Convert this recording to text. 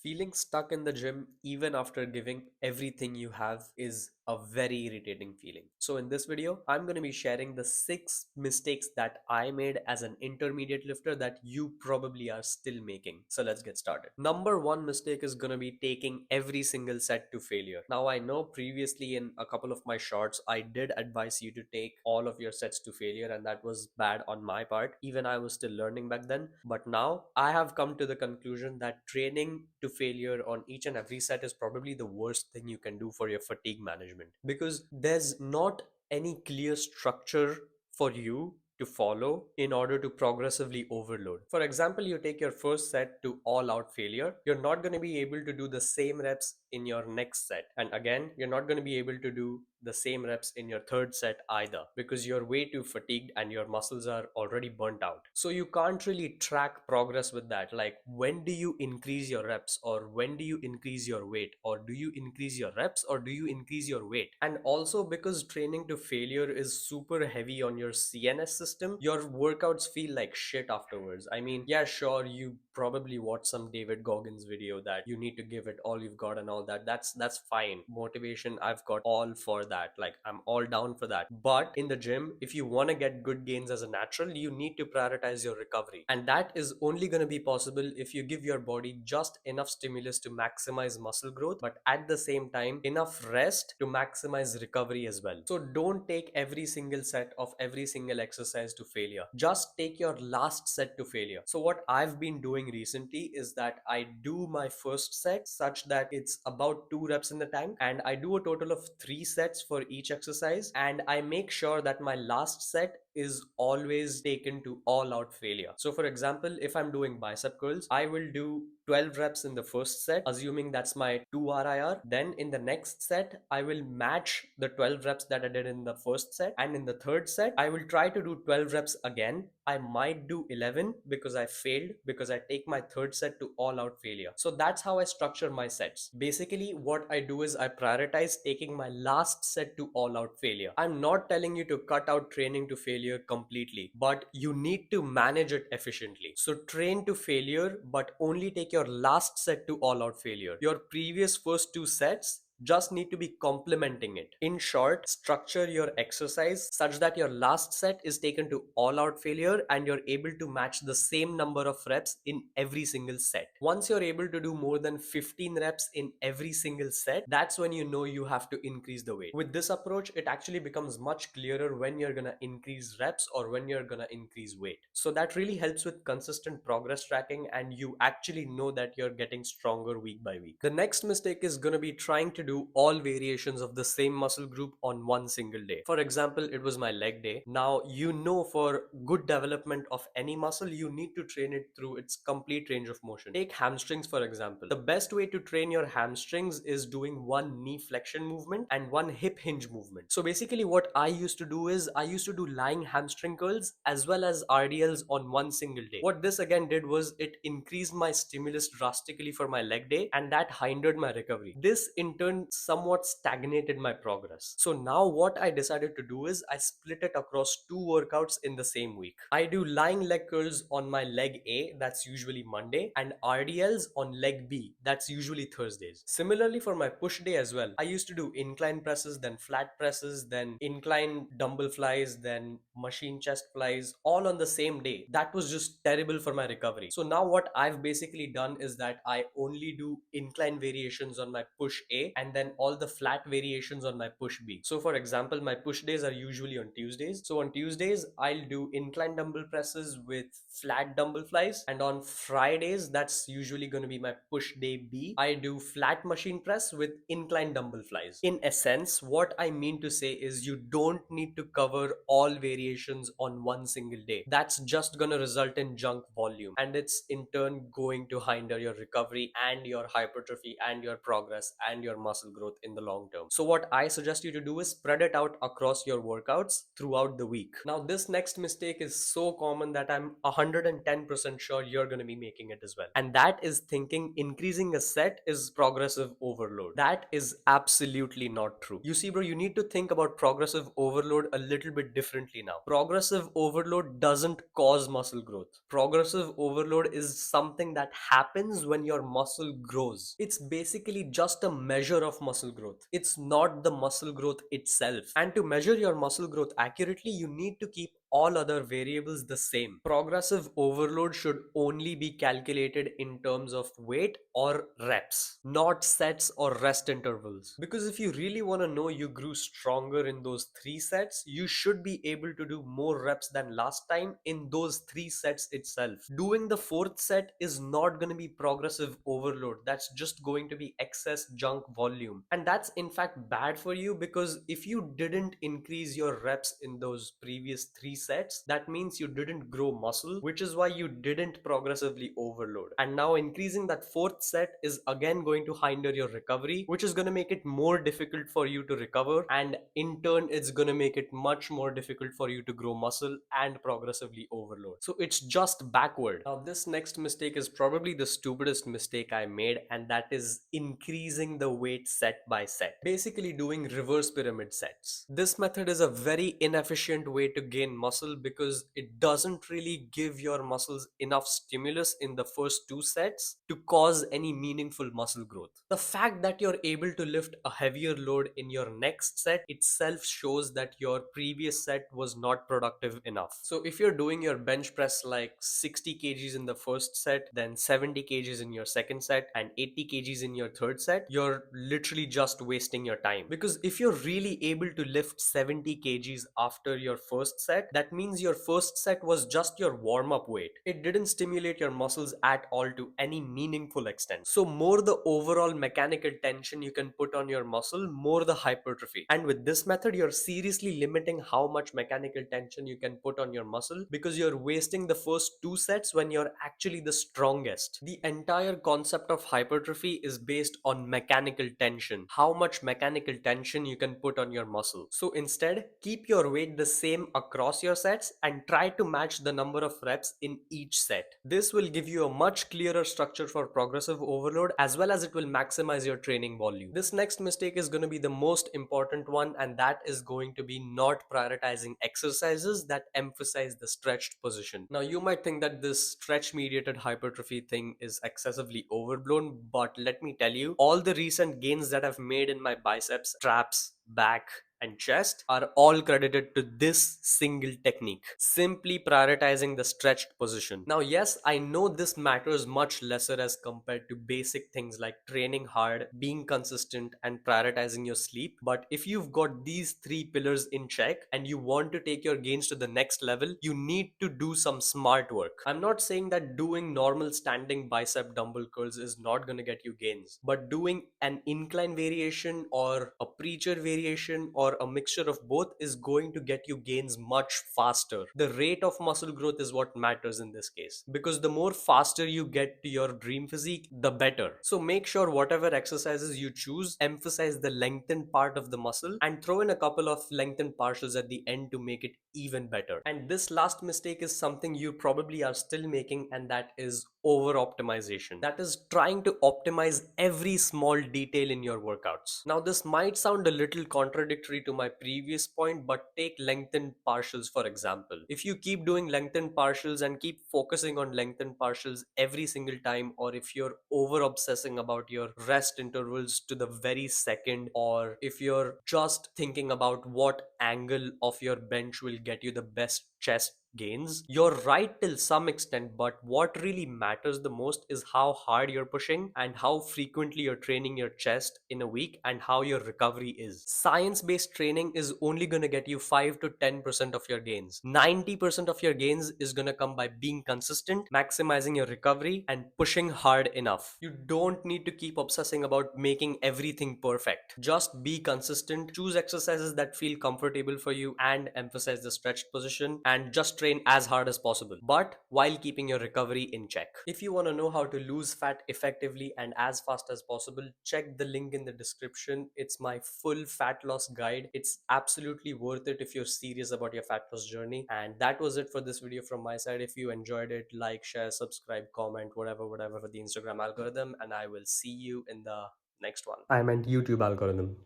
Feeling stuck in the gym even after giving everything you have is a very irritating feeling. So in this video, I'm going to be sharing the 6 mistakes that I made as an intermediate lifter that you probably are still making. So let's get started. Number one mistake is going to be taking every single set to failure. Now I know previously in a couple of my shorts, I did advise you to take all of your sets to failure, and that was bad on my part. Even I was still learning back then. But now I have come to the conclusion that training to failure on each and every set is probably the worst thing you can do for your fatigue management, because there's not any clear structure for you to follow in order to progressively overload. For example, you take your first set to all out failure, you're not going to be able to do the same reps in your next set. And again, you're not going to be able to do the same reps in your third set either, because you're way too fatigued and your muscles are already burnt out. So you can't really track progress with that. Like, when do you increase your reps, or when do you increase your weight, or do you increase your reps, or do you increase your weight? And also, because training to failure is super heavy on your CNS system, your workouts feel like shit afterwards. I mean, yeah, sure, you probably watched some David Goggins video that you need to give it all you've got and all that. That's fine. Motivation, I've got all for that. Like, I'm all down for that. But in the gym, if you want to get good gains as a natural, you need to prioritize your recovery. And that is only going to be possible if you give your body just enough stimulus to maximize muscle growth, but at the same time, enough rest to maximize recovery as well. So don't take every single set of every single exercise to failure. Just take your last set to failure. So what I've been doing recently is that I do my first set such that it's about 2 reps in the tank, and I do a total of 3 sets for each exercise, and I make sure that my last set is always taken to all out failure. So for example, if I'm doing bicep curls, I will do 12 reps in the first set, assuming that's my 2 RIR. Then in the next set, I will match the 12 reps that I did in the first set. And in the third set, I will try to do 12 reps again. I might do 11 because I failed, because I take my third set to all out failure. So that's how I structure my sets. Basically, what I do is I prioritize taking my last set to all out failure. I'm not telling you to cut out training to failure completely, but you need to manage it efficiently. So train to failure, but only take your last set to all out failure. Your previous first 2 sets just need to be complementing it. In short, structure your exercise such that your last set is taken to all out failure and you're able to match the same number of reps in every single set. Once you're able to do more than 15 reps in every single set, that's when you know you have to increase the weight. With this approach, it actually becomes much clearer when you're gonna increase reps or when you're gonna increase weight. So that really helps with consistent progress tracking, and you actually know that you're getting stronger week by week. The next mistake is gonna be trying to do all variations of the same muscle group on one single day. For example, it was my leg day. Now, you know, for good development of any muscle, you need to train it through its complete range of motion. Take hamstrings, for example. The best way to train your hamstrings is doing one knee flexion movement and one hip hinge movement. So basically, what I used to do is I used to do lying hamstring curls as well as RDLs on one single day. What this again did was it increased my stimulus drastically for my leg day, and that hindered my recovery. This in turn somewhat stagnated my progress. So now what I decided to do is I split it across 2 workouts in the same week. I do lying leg curls on my leg A, that's usually Monday, and RDLs on leg B, that's usually Thursdays. Similarly, for my push day as well, I used to do incline presses, then flat presses, then incline dumbbell flies, then machine chest flies, all on the same day. That was just terrible for my recovery. So now what I've basically done is that I only do incline variations on my push A and then all the flat variations on my push B. So for example, my push days are usually on Tuesdays. So on Tuesdays, I'll do incline dumbbell presses with flat dumbbell flies, and on Fridays, that's usually going to be my push day B, I do flat machine press with incline dumbbell flies. In essence, what I mean to say is you don't need to cover all variations on one single day. That's just going to result in junk volume, and it's in turn going to hinder your recovery and your hypertrophy and your progress and your muscle muscle growth in the long term. So what I suggest you to do is spread it out across your workouts throughout the week. Now, this next mistake is so common that I'm 110% sure you're going to be making it as well. And that is thinking increasing a set is progressive overload. That is absolutely not true. You see, bro, you need to think about progressive overload a little bit differently now. Progressive overload doesn't cause muscle growth. Progressive overload is something that happens when your muscle grows. It's basically just a measure of muscle growth. It's not the muscle growth itself. And to measure your muscle growth accurately, you need to keep all other variables the same. Progressive overload should only be calculated in terms of weight or reps, not sets or rest intervals. Because if you really want to know you grew stronger in those 3 sets, you should be able to do more reps than last time in those 3 sets itself. Doing the 4th set is not going to be progressive overload. That's just going to be excess junk volume. And that's in fact bad for you, because if you didn't increase your reps in those previous 3 sets, that means you didn't grow muscle, which is why you didn't progressively overload. And now increasing that 4th set is again going to hinder your recovery, which is going to make it more difficult for you to recover, and in turn it's going to make it much more difficult for you to grow muscle and progressively overload. So it's just backward. Now this next mistake is probably the stupidest mistake I made, and that is increasing the weight set by set, basically doing reverse pyramid sets. This method is a very inefficient way to gain muscle because it doesn't really give your muscles enough stimulus in the first 2 sets to cause any meaningful muscle growth. The fact that you're able to lift a heavier load in your next set itself shows that your previous set was not productive enough. So if you're doing your bench press like 60 kgs in the first set, then 70 kgs in your second set, and 80 kgs in your third set, you're literally just wasting your time. Because if you're really able to lift 70 kgs after your first set, that means your first set was just your warm-up weight. It didn't stimulate your muscles at all to any meaningful extent. So more the overall mechanical tension you can put on your muscle, more the hypertrophy. And with this method, you're seriously limiting how much mechanical tension you can put on your muscle, because you're wasting the first 2 sets when you're actually the strongest. The entire concept of hypertrophy is based on mechanical tension, how much mechanical tension you can put on your muscle. So instead, keep your weight the same across your sets and try to match the number of reps in each set. This will give you a much clearer structure for progressive overload, as well as it will maximize your training volume. This next mistake is going to be the most important one, and that is going to be not prioritizing exercises that emphasize the stretched position. Now you might think that this stretch mediated hypertrophy thing is excessively overblown, but let me tell you, all the recent gains that I've made in my biceps, traps, back, and chest are all credited to this single technique, simply prioritizing the stretched position. Now, yes, I know this matters much lesser as compared to basic things like training hard, being consistent, and prioritizing your sleep. But if you've got these 3 pillars in check and you want to take your gains to the next level, you need to do some smart work. I'm not saying that doing normal standing bicep dumbbell curls is not going to get you gains, but doing an incline variation or a preacher variation or a mixture of both is going to get you gains much faster. The rate of muscle growth is what matters in this case, because the more faster you get to your dream physique, the better. So make sure whatever exercises you choose emphasize the lengthened part of the muscle, and throw in a couple of lengthened partials at the end to make it even better. And this last mistake is something you probably are still making, and that is over optimization. That is trying to optimize every small detail in your workouts. Now this might sound a little contradictory to my previous point, but take lengthened partials for example. If you keep doing lengthened partials and keep focusing on lengthened partials every single time, or if you're over obsessing about your rest intervals to the very second, or if you're just thinking about what angle of your bench will get you the best chest gains, you're right till some extent, but what really matters the most is how hard you're pushing and how frequently you're training your chest in a week and how your recovery is. Science-based training is only going to get you 5 to 10% of your gains. 90% of your gains is going to come by being consistent, maximizing your recovery, and pushing hard enough. You don't need to keep obsessing about making everything perfect. Just be consistent, choose exercises that feel comfortable for you, and emphasize the stretched position, and just train as hard as possible, but while keeping your recovery in check. If you want to know how to lose fat effectively and as fast as possible, check the link in the description. It's my full fat loss guide. It's absolutely worth it if you're serious about your fat loss journey. And that was it for this video from my side. If you enjoyed it, like, share, subscribe, comment, whatever for the Instagram algorithm, and I will see you in the next one. I meant YouTube algorithm.